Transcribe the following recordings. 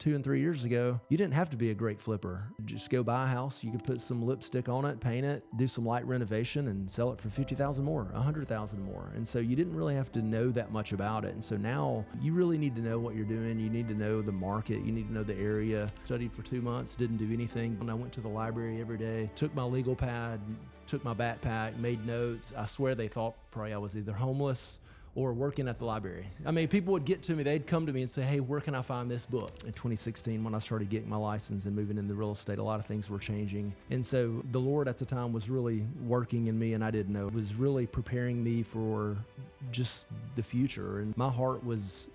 2 and 3 years ago, you didn't have to be a great flipper. Just go buy a house. You could put some lipstick on it, paint it, do some light renovation, and sell it for $50,000 more, $100,000 more. And so you didn't really have to know that much about it. And so now you really need to know what you're doing. You need to know the market. You need to know the area. Studied for 2 months, didn't do anything. And I went to the library every day, took my legal pad, took my backpack, made notes. I swear they thought probably I was either homeless or working at the library. I mean, people would get to me, they'd come to me and say, hey, where can I find this book? In 2016, when I started getting my license and moving into real estate, a lot of things were changing. And so the Lord at the time was really working in me, and I didn't know. It was really preparing me for just the future. And my heart was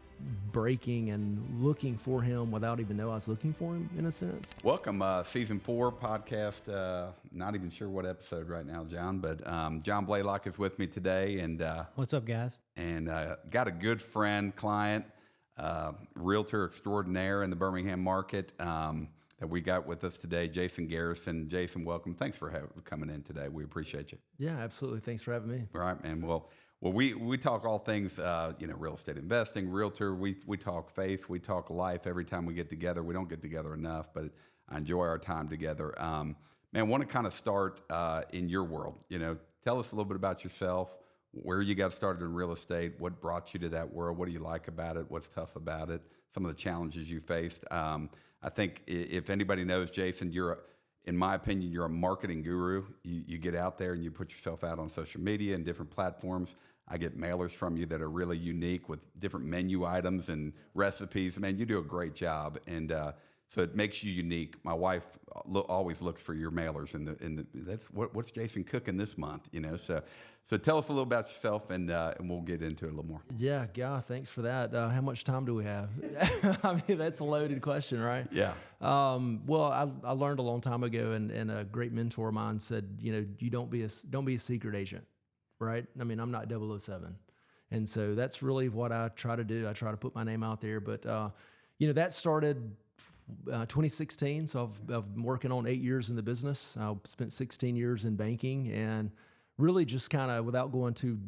breaking and looking for him without even know I was looking for him, in a sense. Welcome, season 4 podcast. Not even sure what episode right now, John, but John Blaylock is with me today. And what's up, guys? And got a good friend, client, realtor extraordinaire in the Birmingham market that we got with us today, Jason Garrison. Jason, welcome. Thanks for coming in today. We appreciate you. Yeah, absolutely. Thanks for having me. All right, man. Well, we talk all things, real estate investing, realtor. We talk faith, we talk life every time we get together. We don't get together enough, but I enjoy our time together. Man, want to kind of start in your world. Tell us a little bit about yourself, where you got started in real estate, what brought you to that world, what do you like about it, what's tough about it, some of the challenges you faced. I think if anybody knows Jason, in my opinion, you're a marketing guru. You get out there and you put yourself out on social media and different platforms. I get mailers from you that are really unique with different menu items and recipes. Man, you do a great job, and so it makes you unique. My wife always looks for your mailers, and that's what's Jason cooking this month, So tell us a little about yourself, and we'll get into it a little more. Yeah, thanks for that. How much time do we have? I mean, that's a loaded question, right? Yeah. Well, I learned a long time ago, and a great mentor of mine said, you don't be a secret agent. Right? I mean, I'm not 007. And so that's really what I try to do. I try to put my name out there. But, that started 2016. So I've been working on 8 years in the business. I spent 16 years in banking, and really just kind of, without going too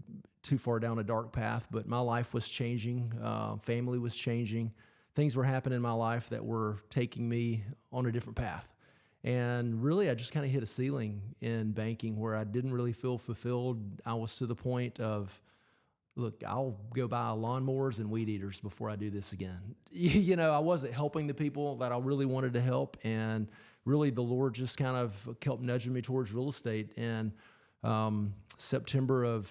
far down a dark path, but my life was changing. Family was changing. Things were happening in my life that were taking me on a different path. And really, I just kind of hit a ceiling in banking where I didn't really feel fulfilled. I was to the point of, look, I'll go buy lawnmowers and weed eaters before I do this again. I wasn't helping the people that I really wanted to help. And really, the Lord just kind of kept nudging me towards real estate. And September of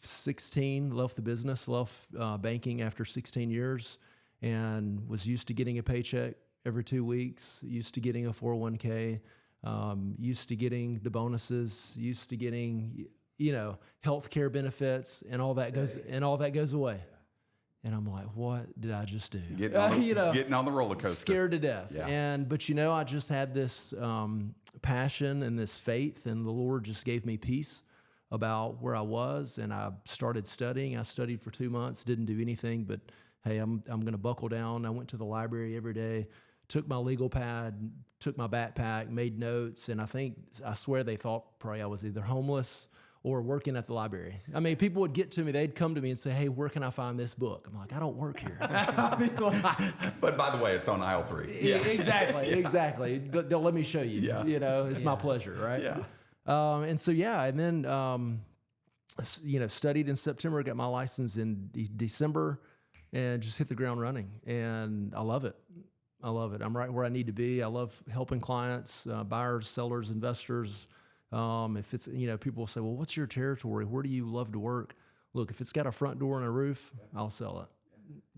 16, left the business, left banking after 16 years, and was used to getting a paycheck every 2 weeks, used to getting a 401k, used to getting the bonuses, used to getting, healthcare benefits, and all that goes away. And I'm like, what did I just do? Getting on the roller coaster. Scared to death. Yeah. But I just had this passion and this faith, and the Lord just gave me peace about where I was, and I started studying. I studied for 2 months, didn't do anything, but hey, I'm going to buckle down. I went to the library every day, took my legal pad, took my backpack, made notes, and I swear they thought probably I was either homeless or working at the library. I mean, people would get to me, they'd come to me and say, hey, where can I find this book? I'm like, I don't work here. But by the way, it's on aisle 3. Yeah. Exactly. Let me show you. Yeah. It's my pleasure, right? Yeah. And then, studied in September, got my license in December, and just hit the ground running. And I love it. I'm right where I need to be. I love helping clients, buyers, sellers, investors. If it's, people will say, well, what's your territory? Where do you love to work? Look, if it's got a front door and a roof, I'll sell it.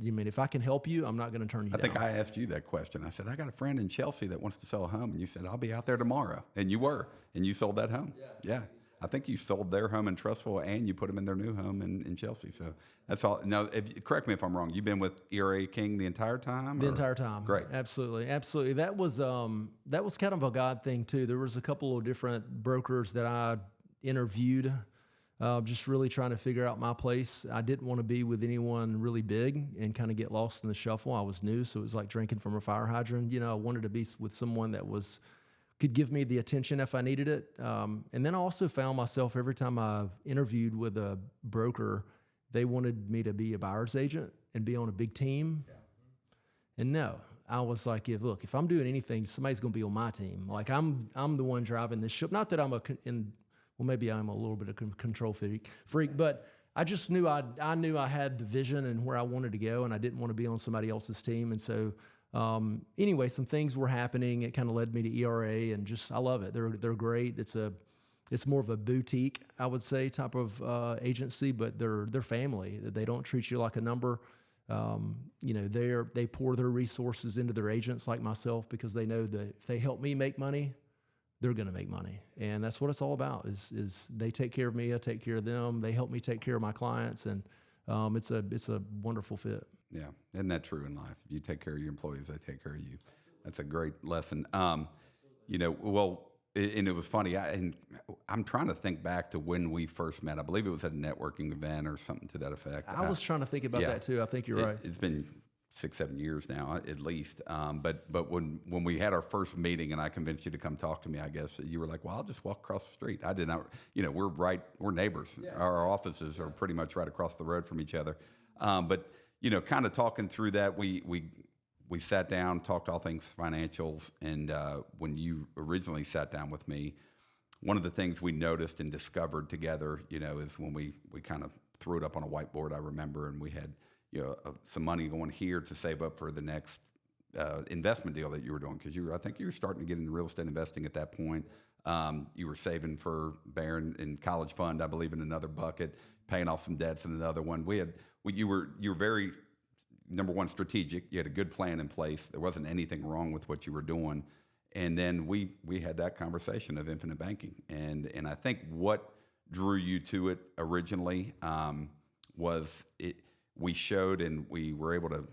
You mean, if I can help you, I'm not going to turn you down. I think I asked you that question. I said, I got a friend in Chelsea that wants to sell a home. And you said, I'll be out there tomorrow. And you were. And you sold that home. Yeah. I think you sold their home in Trustful, and you put them in their new home in Chelsea. So that's all. Now, correct me if I'm wrong. You've been with ERA King the entire time? The entire time. Great. Absolutely. That was kind of a God thing too. There was a couple of different brokers that I interviewed, just really trying to figure out my place. I didn't want to be with anyone really big and kind of get lost in the shuffle. I was new, so it was like drinking from a fire hydrant. I wanted to be with someone that could give me the attention if I needed it. And then I also found myself every time I interviewed with a broker, they wanted me to be a buyer's agent and be on a big team. Yeah. And no, I was like, look, if I'm doing anything, somebody's going to be on my team. Like I'm the one driving this ship. Not that I'm well, maybe I'm a little bit of control freak, but I just knew I knew I had the vision and where I wanted to go, and I didn't want to be on somebody else's team. And so, anyway, some things were happening. It kind of led me to ERA, and just I love it. They're great. It's more of a boutique, I would say, type of agency, but they're family. They don't treat you like a number. They pour their resources into their agents like myself because they know that if they help me make money, they're going to make money. And that's what it's all about is they take care of me. I take care of them. They help me take care of my clients. And it's a wonderful fit. Yeah. Isn't that true in life? You take care of your employees, they take care of you. That's a great lesson. And it was funny. I'm trying to think back to when we first met. I believe it was at a networking event or something to that effect. I was trying to think about that too. I think you're right. It's been 6-7 years now, at least. But when we had our first meeting and I convinced you to come talk to me, I guess you were like, well, I'll just walk across the street. I did not, we're neighbors. Yeah. Our offices are pretty much right across the road from each other. But kind of talking through that, we sat down, talked all things financials. And when you originally sat down with me, one of the things we noticed and discovered together, is when we kind of threw it up on a whiteboard, I remember, and we had, some money going here to save up for the next investment deal that you were doing. Because I think you were starting to get into real estate investing at that point. You were saving for Barron in college fund, I believe, in another bucket, paying off some debts in another one. You were very, number one, strategic. You had a good plan in place. There wasn't anything wrong with what you were doing. And then we had that conversation of infinite banking. And I think what drew you to it originally was we showed and we were able to,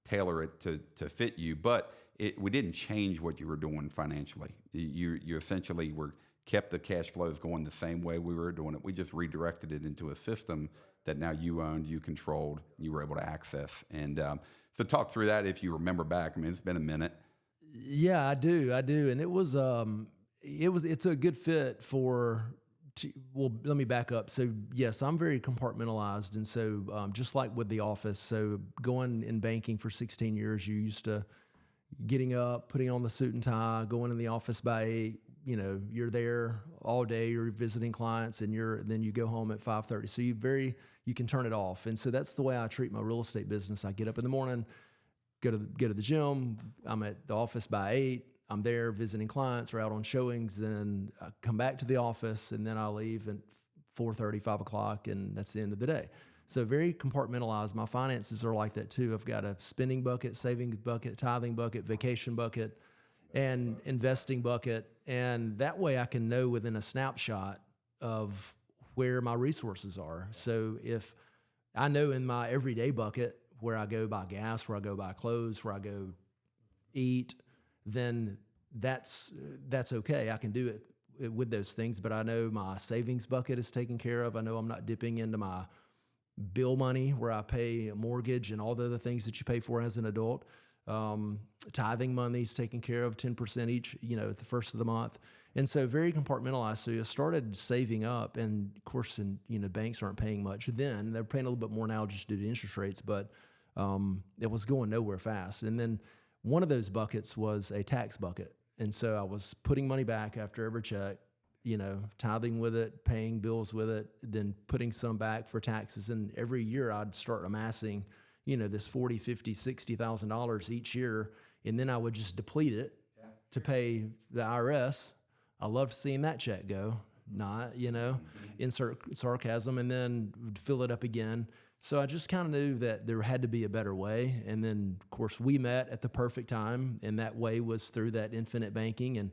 tailor it to fit you, but we didn't change what you were doing financially. You essentially kept the cash flows going the same way we were doing it. We just redirected it into a system that now you owned, you controlled, you were able to access. And so talk through that if you remember back. I mean, it's been a minute. Yeah, I do. And it's a good fit well, let me back up. So yes, I'm very compartmentalized. And so just like with the office, so going in banking for 16 years, you used to getting up, putting on the suit and tie, going in the office by 8, you're there all day, you're visiting clients, and then you go home at 5:30. So you can turn it off. And so that's the way I treat my real estate business. I get up in the morning, go to the gym. I'm at the office by 8. I'm there visiting clients or out on showings. Then I come back to the office, and then I leave at 4:30, 5 o'clock, and that's the end of the day. So very compartmentalized. My finances are like that too. I've got a spending bucket, savings bucket, tithing bucket, vacation bucket, and investing bucket. And that way I can know within a snapshot of where my resources are. So if I know in my everyday bucket where I go buy gas, where I go buy clothes, where I go eat, then that's okay. I can do it with those things, but I know my savings bucket is taken care of. I know I'm not dipping into my bill money where I pay a mortgage and all the other things that you pay for as an adult. Tithing money is taken care of 10% each, at the first of the month. And so very compartmentalized. So I started saving up, and of course, banks aren't paying much then. They're paying a little bit more now just due to interest rates, but it was going nowhere fast. And then one of those buckets was a tax bucket. And so I was putting money back after every check, tithing with it, paying bills with it, then putting some back for taxes. And every year I'd start amassing, this $40,000, $50,000, $60,000 each year. And then I would just deplete it to pay the IRS. I loved seeing that check go, insert sarcasm, and then fill it up again. So I just kind of knew that there had to be a better way. And then, of course, we met at the perfect time, and that way was through that infinite banking. And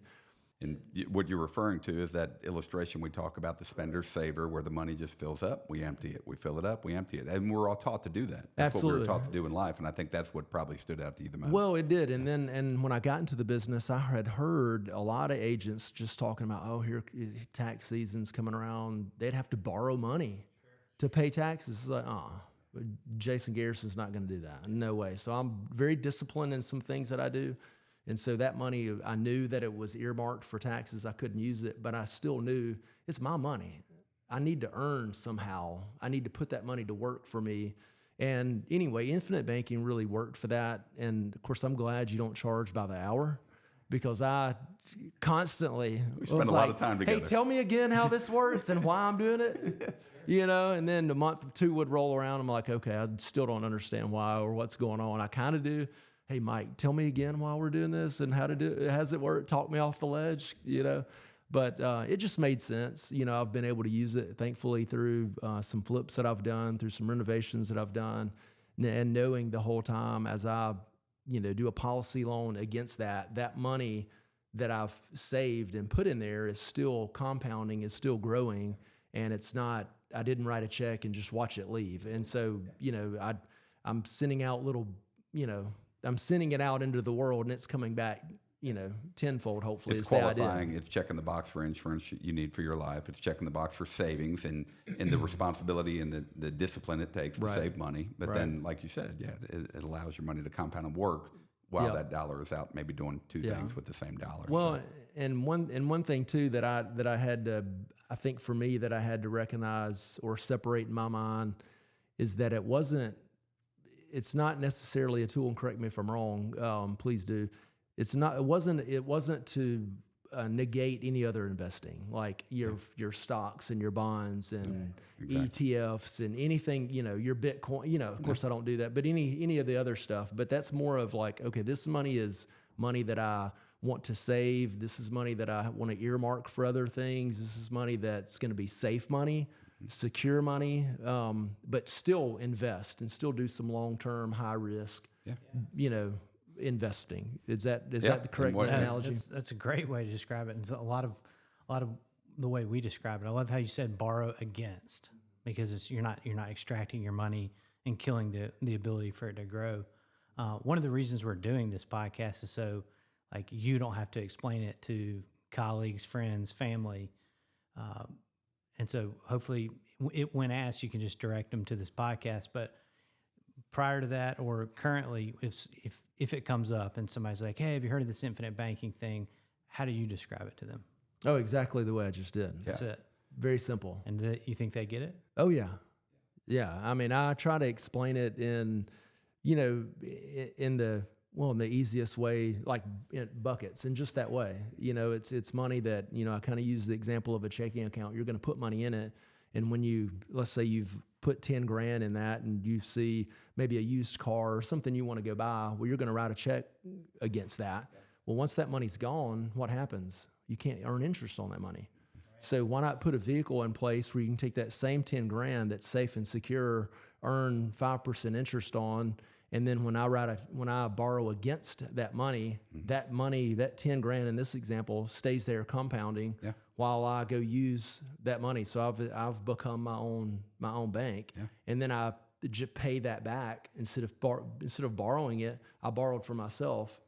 what you're referring to is that illustration we talk about, the spender saver, where the money just fills up, we empty it. We fill it up, we empty it. And we're all taught to do that. That's Absolutely. what we were taught to do in life. And I think that's what probably stood out to you the most. Well, it did. And when I got into the business, I had heard a lot of agents just talking about, here tax season's coming around. They'd have to borrow money to pay taxes. It's like, Jason Garrison's not going to do that. No way. So I'm very disciplined in some things that I do. And so that money, I knew that it was earmarked for taxes. I couldn't use it, but I still knew it's my money. I need to earn somehow. I need to put that money to work for me. And anyway, infinite banking really worked for that. And of course, I'm glad you don't charge by the hour, because I constantly spend a lot of time together. Hey, tell me again how this works and why I'm doing it. And then the month or two would roll around. I'm like, okay, I still don't understand why or what's going on. I kind of do. Hey, Mike, tell me again why we're doing this and how to do it. How's it work? Talk me off the ledge, But it just made sense. I've been able to use it, thankfully, through some flips that I've done, through some renovations that I've done, and knowing the whole time as I, do a policy loan against that money that I've saved and put in there is still compounding, is still growing, and it's not, I didn't write a check and just watch it leave. And so, I'm sending out I'm sending it out into the world, and it's coming back, tenfold, hopefully. It's qualifying. It's checking the box for insurance you need for your life. It's checking the box for savings and the responsibility and the discipline it takes to save money. But then, like you said, it allows your money to compound and work while that dollar is out, maybe doing two things with the same dollar. Well, and one thing too that I had to, I think for me, that I had to recognize or separate in my mind is that it's not necessarily a tool, and correct me if I'm wrong, please do. It wasn't to negate any other investing, like your stocks and your bonds and ETFs and anything, your Bitcoin, of course I don't do that, but any of the other stuff. But that's more of like, okay, this money is money that I want to save. This is money that I want to earmark for other things. This is money that's going to be safe money, secure money, but still invest and still do some long-term high risk, investing. Is that the correct analogy? That's a great way to describe it. And a lot of the way we describe it. I love how you said borrow against, because you're not extracting your money and killing the ability for it to grow. One of the reasons we're doing this podcast is so like you don't have to explain it to colleagues, friends, family. And so hopefully when asked, you can just direct them to this podcast. But prior to that, or currently, if it comes up and somebody's like, hey, have you heard of this infinite banking thing? How do you describe it to them? Oh, exactly the way I just did. That's it. Very simple. And you think they get it? Oh, yeah. Yeah. I mean, I try to explain it in the easiest way, like in buckets, and just that way. It's money that, I kind of use the example of a checking account. You're going to put money in it. And when let's say you've put 10 grand in that and you see maybe a used car or something you want to go buy, well, you're going to write a check against that. Well, once that money's gone, what happens? You can't earn interest on that money. So why not put a vehicle in place where you can take that same 10 grand that's safe and secure, earn 5% interest on, and then when I borrow against that money, that 10 grand in this example stays there compounding while I go use that money. So I've become my own bank, and then I just pay that back instead of borrowing it. I borrowed for myself,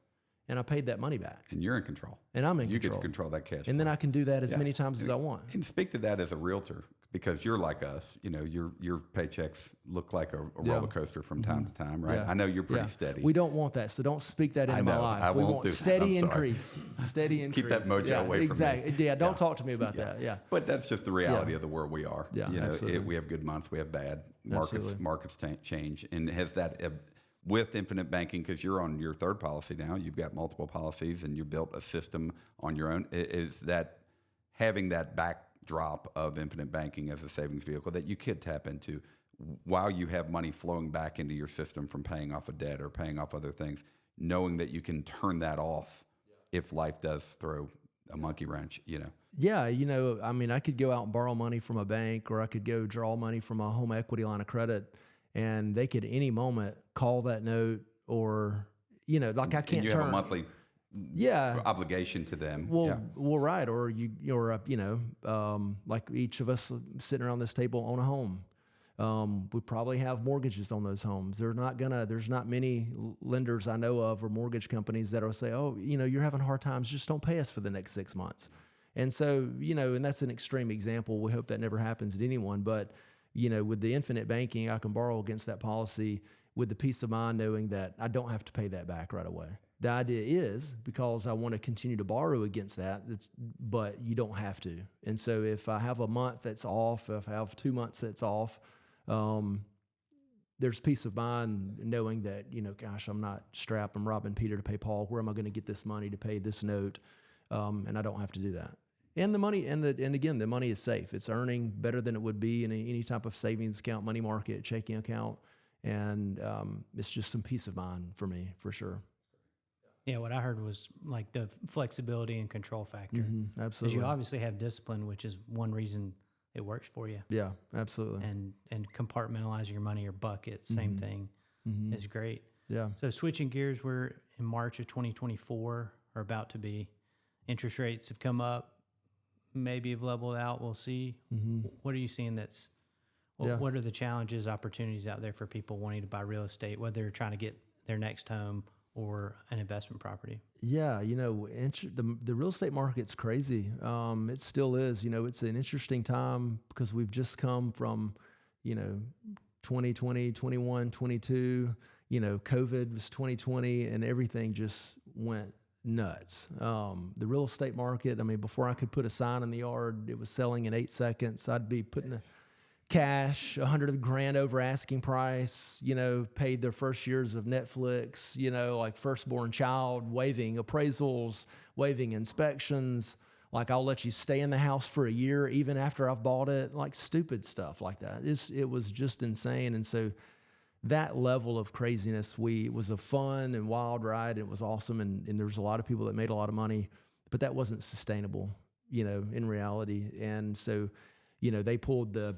and I paid that money back. And you're in control. And I'm in control. You get to control that cash flow. And then I can do that as many times as I want. And speak to that as a realtor, because you're like us. Your paychecks look like a roller coaster from time to time, right? Yeah. I know you're pretty steady. We don't want that, so don't speak that into my life. We want steady increase. Steady increase. Keep that mojo away from me. Exactly. Yeah, don't talk to me about that. Yeah. But that's just the reality of the world we are. Yeah, absolutely. We have good months, we have bad. Markets change. And has that... with infinite banking, because you're on your third policy now, you've got multiple policies and you built a system on your own, is that having that backdrop of infinite banking as a savings vehicle that you could tap into while you have money flowing back into your system from paying off a debt or paying off other things, knowing that you can turn that off if life does throw a monkey wrench, Yeah, I mean, I could go out and borrow money from a bank, or I could go draw money from a home equity line of credit, and they could at any moment call that note, or, like I can't and you turn. have a monthly obligation to them. Well, right. Or like each of us sitting around this table own a home. We probably have mortgages on those homes. There's not many lenders I know of or mortgage companies that will say, oh, you're having hard times, just don't pay us for the next 6 months. And so, and that's an extreme example. We hope that never happens to anyone, but with the infinite banking, I can borrow against that policy with the peace of mind knowing that I don't have to pay that back right away. The idea is because I want to continue to borrow against that, but you don't have to. And so if I have a month that's off, if I have 2 months that's off, there's peace of mind knowing that, gosh, I'm not strapped. I'm robbing Peter to pay Paul. Where am I going to get this money to pay this note? And I don't have to do that. And the money, and again, the money is safe. It's earning better than it would be in any type of savings account, money market, checking account. And it's just some peace of mind for me, for sure. Yeah, what I heard was like the flexibility and control factor. Mm-hmm, Because absolutely. you obviously have discipline, which is one reason it works for you. Yeah, absolutely. And compartmentalizing your money or buckets, same thing, is great. Yeah. So switching gears, we're in March of 2024, or about to be. Interest rates have come up, maybe have leveled out. We'll see. What are you seeing that's, what are the challenges, opportunities out there for people wanting to buy real estate, whether they're trying to get their next home or an investment property? Yeah, the real estate market's crazy. It still is. It's an interesting time because we've just come from, 2020, 21, 22. COVID was 2020, and everything just went nuts. The real estate market, before I could put a sign in the yard, it was selling in 8 seconds. I'd be putting a cash, $100,000 over asking price, paid their first years of Netflix, like firstborn child, waiving appraisals, waiving inspections. Like, I'll let you stay in the house for a year, even after I've bought it, like stupid stuff like that. It was just insane. And so that level of craziness, it was a fun and wild ride. It was awesome. And there was a lot of people that made a lot of money, but that wasn't sustainable, in reality. And so, they pulled the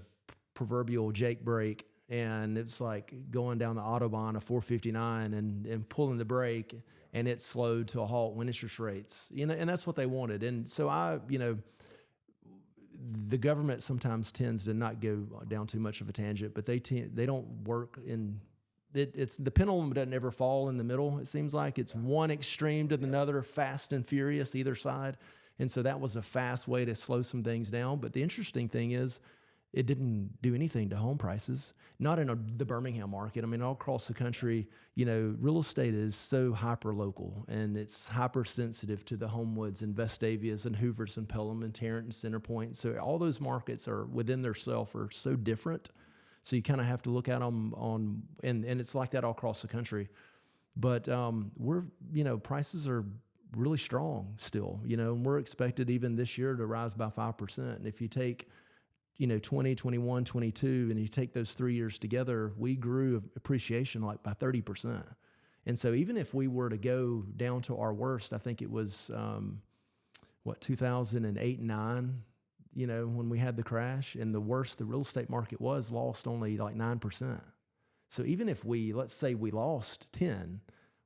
proverbial Jake brake, and it's like going down the Autobahn of 459 and pulling the brake, and it slowed to a halt when interest rates, and that's what they wanted. And so the government sometimes tends to not go down too much of a tangent, but they don't work in it's the pendulum doesn't ever fall in the middle. It seems like it's one extreme to another, fast and furious either side. And so that was a fast way to slow some things down. But the interesting thing is, it didn't do anything to home prices, not in the Birmingham market. All across the country, real estate is so hyper local, and it's hyper sensitive to the Homewoods and Vestavias and Hoovers and Pelham and Tarrant and Centerpoint. So all those markets are within themselves are so different. So you kind of have to look at them and it's like that all across the country. But prices are really strong still, and we're expected even this year to rise by 5%. And if you take 20, 21, 22, and you take those 3 years together, we grew appreciation like by 30%. And so even if we were to go down to our worst, I think it was, 2008 and 9, when we had the crash, and the worst the real estate market was, lost only like 9%. So even if let's say we lost 10,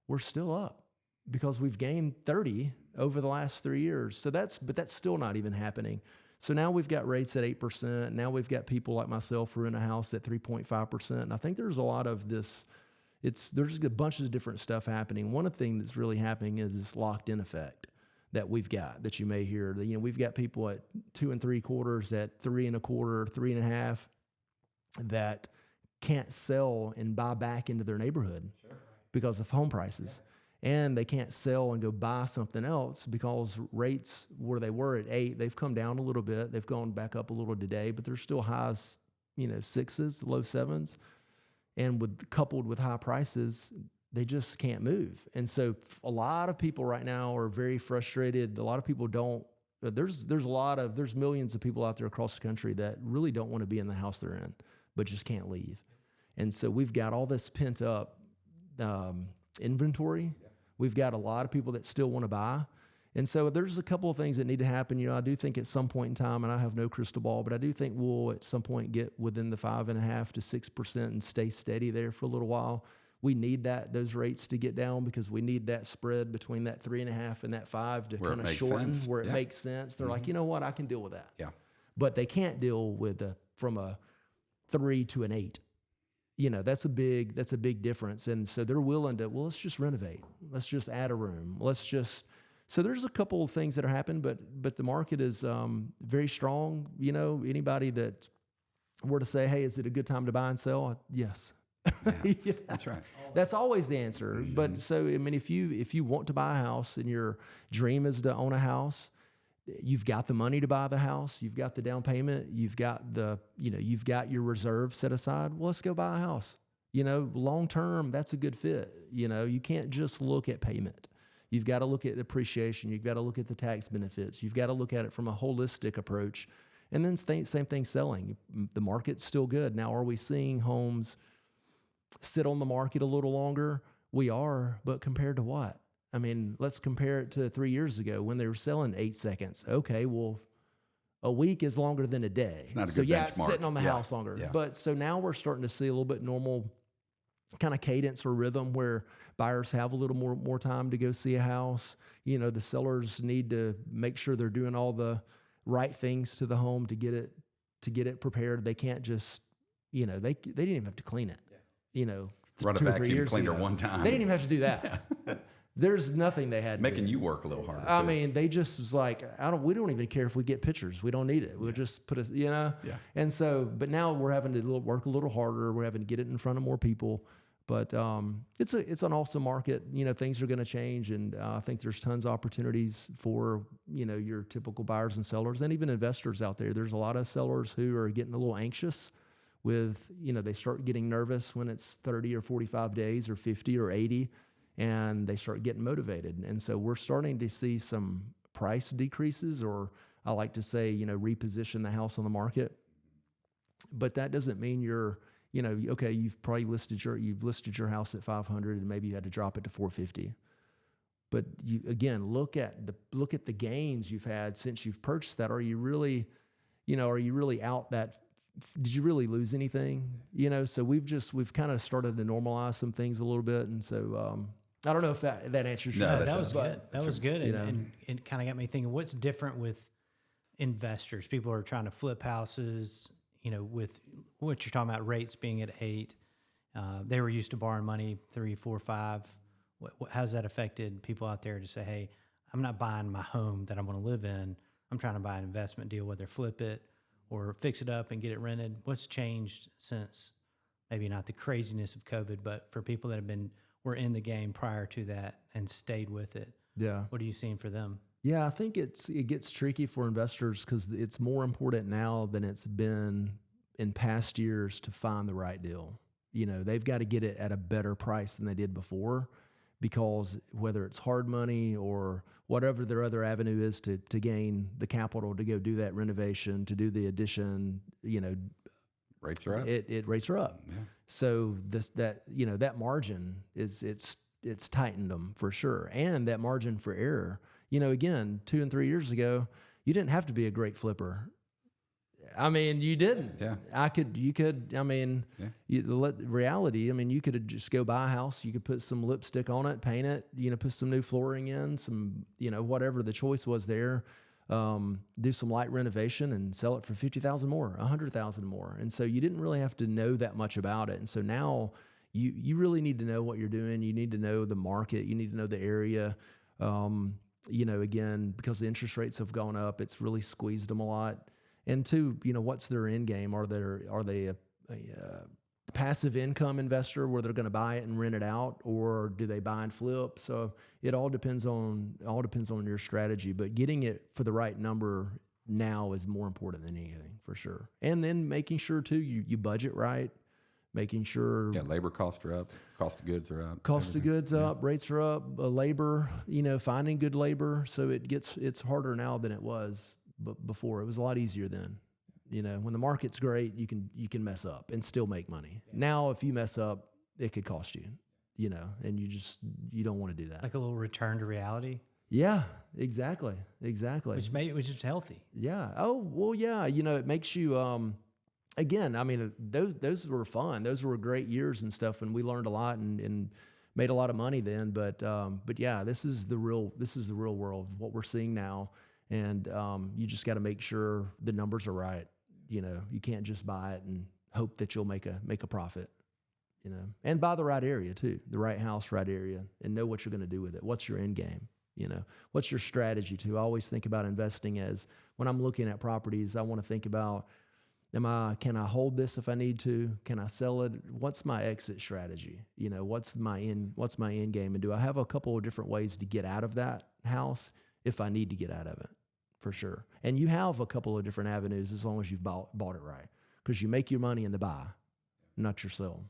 we're still up because we've gained 30 over the last 3 years. So that's still not even happening. So now we've got rates at 8%. Now we've got people like myself who are in a house at 3.5%. And I think there's a lot of this, there's a bunch of different stuff happening. One of the things that's really happening is this locked in effect that we've got, that you may hear. We've got people at 2 3/4, at 3 1/4, 3 1/2 that can't sell and buy back into their neighborhood because of home prices. Yeah. And they can't sell and go buy something else because rates where they were at 8, they've come down a little bit. They've gone back up a little today, but they're still highs, 6s, low 7s. And coupled with high prices, they just can't move. And so a lot of people right now are very frustrated. A lot of people there's millions of people out there across the country that really don't want to be in the house they're in, but just can't leave. And so we've got all this pent up inventory. We've got a lot of people that still want to buy. And so there's a couple of things that need to happen. I do think at some point in time, and I have no crystal ball, but I do think we'll at some point get within the 5.5 to 6% and stay steady there for a little while. We need those rates to get down because we need that spread between that 3.5 and that 5 to kind of shorten where it makes sense. They're like, you know what, I can deal with that. Yeah. But they can't deal with from a 3 to an 8. That's a big difference. And so they're willing to, let's just renovate. Let's just add a room. So there's a couple of things that are happening, but the market is very strong. Anybody that were to say, hey, is it a good time to buy and sell? Yes. Yeah, that's right. That's always the answer. Mm-hmm. But so, if you want to buy a house and your dream is to own a house, you've got the money to buy the house, you've got the down payment, you've got your reserve set aside. Well, let's go buy a house. long term, that's a good fit. You can't just look at payment. You've got to look at appreciation. You've got to look at the tax benefits. You've got to look at it from a holistic approach. And then same thing selling. The market's still good. Now, are we seeing homes sit on the market a little longer? We are, but compared to what? I mean, let's compare it to 3 years ago when they were selling 8 seconds. Okay, well, a week is longer than a day. It's not a so good yeah, benchmark. it's sitting on the house longer. Yeah. But so now we're starting to see a little bit normal kind of cadence or rhythm where buyers have a little more time to go see a house. The sellers need to make sure they're doing all the right things to the home to get it prepared. They can't just, they didn't even have to clean it. Run a 2 or 3 vacuum years cleaner ago. one time. They didn't even have to do that. There's nothing they had to Making do. you work a little harder. I too. mean, they just was like, we don't even care if we get pictures. We don't need it. We'll just put Yeah. And so, but now we're having to work a little harder. We're having to get it in front of more people. But it's an awesome market. Things are going to change, and I think there's tons of opportunities for your typical buyers and sellers, and even investors out there. There's a lot of sellers who are getting a little anxious with they start getting nervous when it's 30 or 45 days or 50 or 80. And they start getting motivated. And so we're starting to see some price decreases, or I like to say, reposition the house on the market. But that doesn't mean you're, okay, you've listed your house at 500 and maybe you had to drop it to 450. But you, again, look at the gains you've had since you've purchased that. Are you really out that? Did you really lose anything? So we've kind of started to normalize some things a little bit. And so, I don't know if that answers your question. That was good. That was good. you And it kind of got me thinking, what's different with investors? People are trying to flip houses, with what you're talking about, rates being at 8. They were used to borrowing money 3, 4, 5. How's that affected people out there to say, hey, I'm not buying my home that I'm going to live in. I'm trying to buy an investment deal, whether flip it or fix it up and get it rented. What's changed since maybe not the craziness of COVID, but for people that were in the game prior to that and stayed with it? Yeah. What are you seeing for them? Yeah, I think it gets tricky for investors because it's more important now than it's been in past years to find the right deal. They've got to get it at a better price than they did before, because whether it's hard money or whatever their other avenue is to gain the capital to go do that renovation, to do the addition, rates are up. Rates are up. Yeah. So that margin it's tightened them for sure, and that margin for error. Again, 2 and 3 years ago, you didn't have to be a great flipper. I mean, you didn't. Yeah. You could. I mean, reality. I mean, you could just go buy a house. You could put some lipstick on it, paint it. Put some new flooring in, some whatever the choice was there. Do some light renovation and sell it for $50,000 more, $100,000 more. And so you didn't really have to know that much about it. And so now you really need to know what you're doing. You need to know the market. You need to know the area. Again, because the interest rates have gone up, it's really squeezed them a lot. And two, what's their end game? Are they a passive income investor where they're going to buy it and rent it out, or do they buy and flip? So it all depends on your strategy, but getting it for the right number now is more important than anything, for sure. And then making sure too, you budget right, making sure labor costs are up, cost of goods are up, cost of goods up, rates are up, labor, finding good labor. So it's harder now than it was before. It was a lot easier then. When the market's great, you can mess up and still make money. Yeah. Now, if you mess up, it could cost you, and you don't want to do that. Like a little return to reality. Yeah, exactly. Which is healthy. Yeah. Oh, well, yeah. It makes you, again, I mean, those were fun. Those were great years and stuff. And we learned a lot and made a lot of money then, but yeah, this is the real world, what we're seeing now. And, you just got to make sure the numbers are right. You can't just buy it and hope that you'll make a profit, and buy the right area too, the right house, right area, and know what you're going to do with it. What's your end game? What's your strategy too? I always think about investing as when I'm looking at properties, I want to think about, can I hold this if I need to? Can I sell it? What's my exit strategy? What's my end game? And do I have a couple of different ways to get out of that house if I need to get out of it? For sure. And you have a couple of different avenues as long as you've bought it right, because you make your money in the buy, not your sell.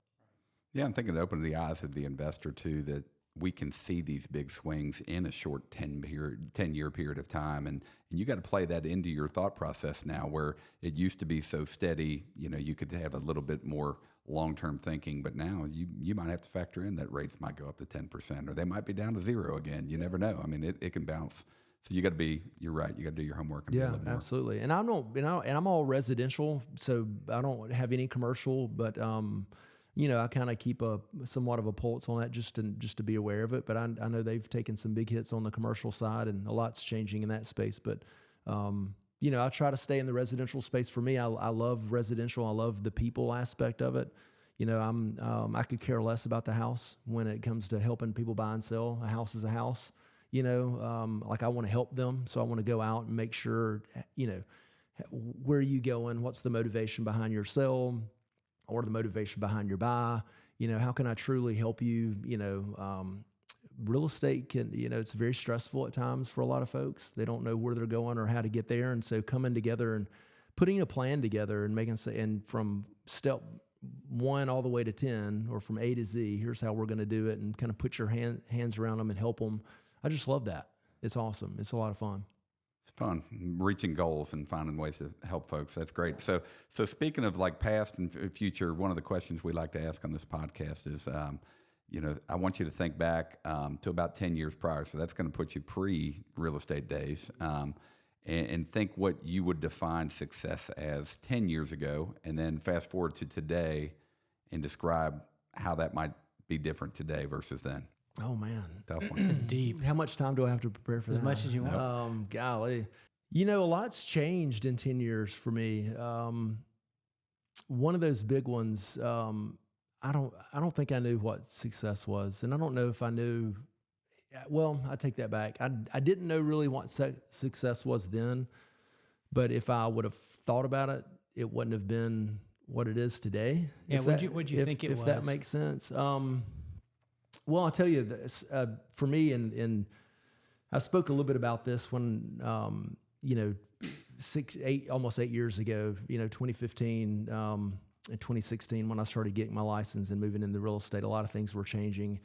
Yeah, I'm thinking it opened the eyes of the investor too, that we can see these big swings in a short 10-year period of time. And you got to play that into your thought process now, where it used to be so steady, you could have a little bit more long-term thinking, but now you might have to factor in that rates might go up to 10%, or they might be down to 0 again. You never know. I mean, it can bounce. So you're right. You got to do your homework and be a little more. Absolutely. And I'm all residential, so I don't have any commercial, but, I kind of keep somewhat of a pulse on that just to be aware of it. But I know they've taken some big hits on the commercial side, and a lot's changing in that space. But, I try to stay in the residential space. For me, I love residential. I love the people aspect of it. I could care less about the house when it comes to helping people buy and sell. A house is a house. Like I want to help them. So I want to go out and make sure, where are you going? What's the motivation behind your sell or the motivation behind your buy? How can I truly help you? Real estate can, it's very stressful at times for a lot of folks. They don't know where they're going or how to get there. And so coming together and putting a plan together and and from step 1 all the way to 10, or from A to Z, here's how we're going to do it, and kind of put your hands around them and help them. I just love that. It's awesome. It's a lot of fun. It's fun reaching goals and finding ways to help folks. That's great. So speaking of like past and future, one of the questions we like to ask on this podcast is, I want you to think back to about 10 years prior. So that's going to put you pre-real estate days, and think what you would define success as 10 years ago, and then fast forward to today and describe how that might be different today versus then. Oh man, Tough one. It's deep. How much time do I have to prepare for As that? much as you want. Golly, a lot's changed in 10 years for me. One of those big ones. I don't think I knew what success was, and I don't know if I knew. Well, I take that back. I didn't know really what success was then, but if I would have thought about it, it wouldn't have been what it is today. Yeah, what'd you think it was? If that makes sense. Well, I'll tell you this. For me, and I spoke a little bit about this when, almost 8 years ago, 2015 and 2016, when I started getting my license and moving into real estate, a lot of things were changing.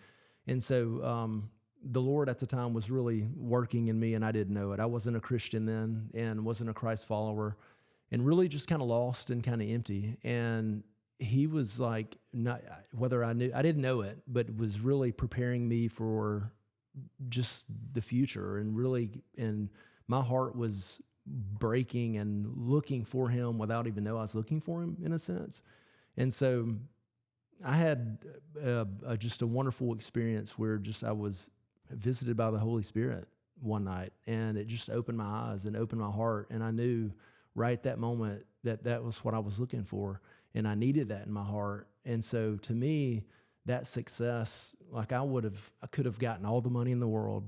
And so the Lord at the time was really working in me, and I didn't know it. I wasn't a Christian then and wasn't a Christ follower, and really just kind of lost and kind of empty. And he was like, not whether I didn't know it, but was really preparing me for just the future, and my heart was breaking and looking for him without even knowing I was looking for him, in a sense. And so I had just a wonderful experience where I was visited by the Holy Spirit one night, and it just opened my eyes and opened my heart. And I knew right at that moment that was what I was looking for. And I needed that in my heart. And so to me, that success, like I could have gotten all the money in the world.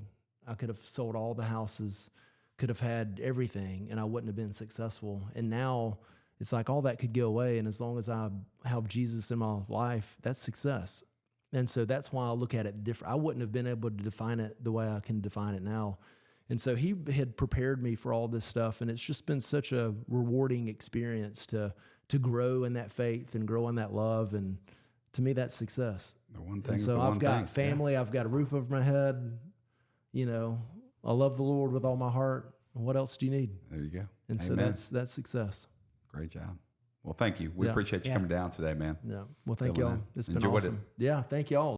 I could have sold all the houses, could have had everything, and I wouldn't have been successful. And now it's like all that could go away. And as long as I have Jesus in my life, that's success. And so that's why I look at it different. I wouldn't have been able to define it the way I can define it now. And so he had prepared me for all this stuff. And it's just been such a rewarding experience to grow in that faith and grow in that love. And to me, that's success. The one thing. And so I've got family, I've got a roof over my head. I love the Lord with all my heart. What else do you need? There you go. And Amen. So that's success. Great job. Well, thank you. We appreciate you coming down today, man. Yeah. Well, thank y'all. It's been Enjoyed awesome. Yeah. Thank y'all.